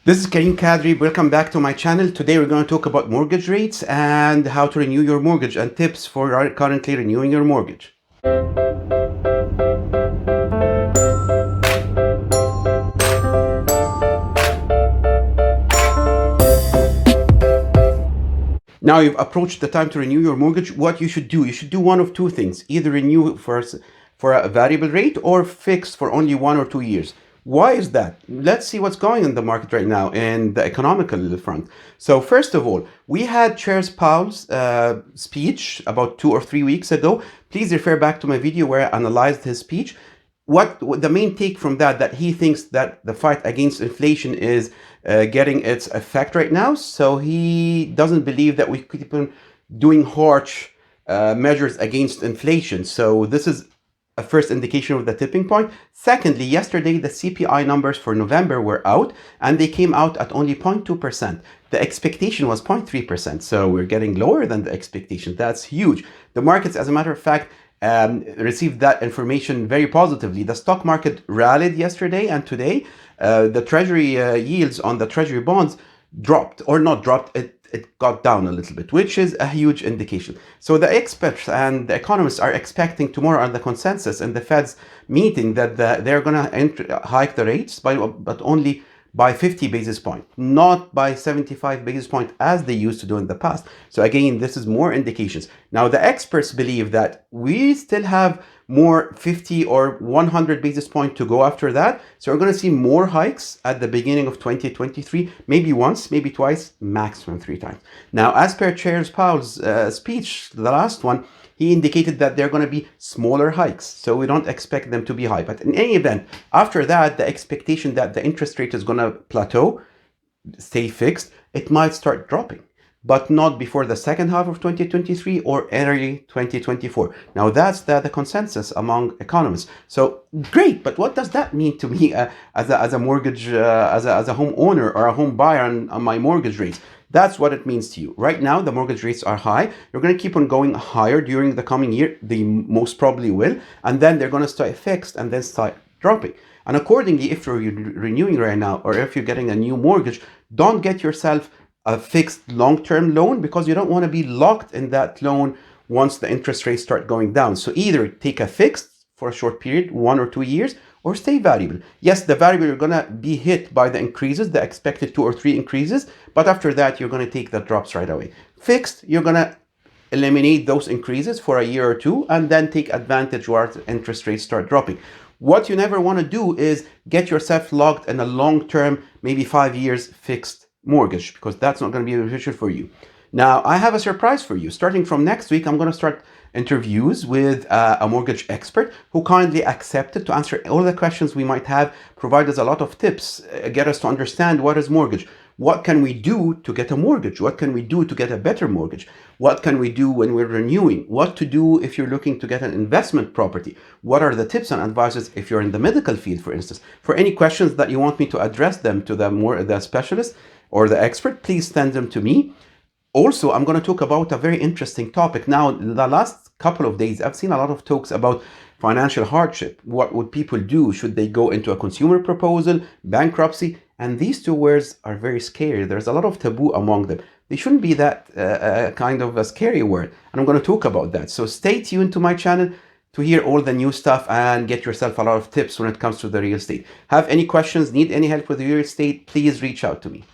This is Karim Kadri. Welcome back to my channel. Today we're going to talk about mortgage rates and how to renew your mortgage and tips for currently renewing your mortgage. Now you've approached the time to renew your mortgage. What you should do one of two things. Either renew for a variable rate or fixed for only 1 or 2 years. Why is that? Let's see what's going on in the market right now in the economical front. So first of all, we had Chair Powell's speech about 2 or 3 weeks ago. Please refer back to my video where I analyzed his speech. What the main take from that he thinks that the fight against inflation is getting its effect right now. So he doesn't believe that we keep on doing harsh measures against inflation. So this is a first indication of the tipping point. Secondly, yesterday the CPI numbers for November were out and they came out at only 0.2%. The expectation was 0.3%. So we're getting lower than the expectation. That's huge. The markets, as a matter of fact, received that information very positively. The stock market rallied yesterday and today. The treasury yields on the treasury bonds dropped, or not dropped, it got down a little bit, which is a huge indication. So the experts and the economists are expecting tomorrow on the consensus in the Fed's meeting that they're going to hike the rates but only by 50 basis points, not by 75 basis points as they used to do in the past. So again, this is more indications. Now, the experts believe that we still have more 50 or 100 basis points to go after that. So we're going to see more hikes at the beginning of 2023, maybe once, maybe twice, maximum 3 times. Now, as per Chair Powell's speech, the last one, he indicated that they're going to be smaller hikes. So we don't expect them to be high. But in any event, after that, the expectation that the interest rate is going to plateau, stay fixed, it might start dropping, but not before the second half of 2023 or early 2024. Now that's the consensus among economists. So great, but what does that mean to me as a mortgage, as a homeowner or a home buyer on my mortgage rates? That's what it means to you. Right now, the mortgage rates are high. You're going to keep on going higher during the coming year. They most probably will. And then they're going to stay fixed and then start dropping. And accordingly, if you're renewing right now or if you're getting a new mortgage, don't get yourself a fixed long-term loan because you don't want to be locked in that loan once the interest rates start going down. So either take a fixed for a short period, 1 or 2 years, or stay variable. Yes, the variable, you're going to be hit by the increases, the expected 2 or 3 increases, but after that, you're going to take the drops right away. Fixed, you're going to eliminate those increases for a year or two and then take advantage once interest rates start dropping. What you never want to do is get yourself locked in a long-term, maybe 5 years fixed mortgage, because that's not going to be beneficial for you. Now, I have a surprise for you. Starting from next week, I'm going to start interviews with a mortgage expert who kindly accepted to answer all the questions we might have, provide us a lot of tips, get us to understand what is mortgage. What can we do to get a mortgage? What can we do to get a better mortgage? What can we do when we're renewing? What to do if you're looking to get an investment property? What are the tips and advices if you're in the medical field, for instance? For any questions that you want me to address them to the specialist or the expert, please send them to me. Also, I'm going to talk about a very interesting topic. Now, the last couple of days, I've seen a lot of talks about financial hardship. What would people do? Should they go into a consumer proposal, bankruptcy? And these two words are very scary. There's a lot of taboo among them. They shouldn't be that kind of a scary word. And I'm going to talk about that. So stay tuned to my channel to hear all the new stuff and get yourself a lot of tips when it comes to the real estate. Have any questions, need any help with the real estate, please reach out to me.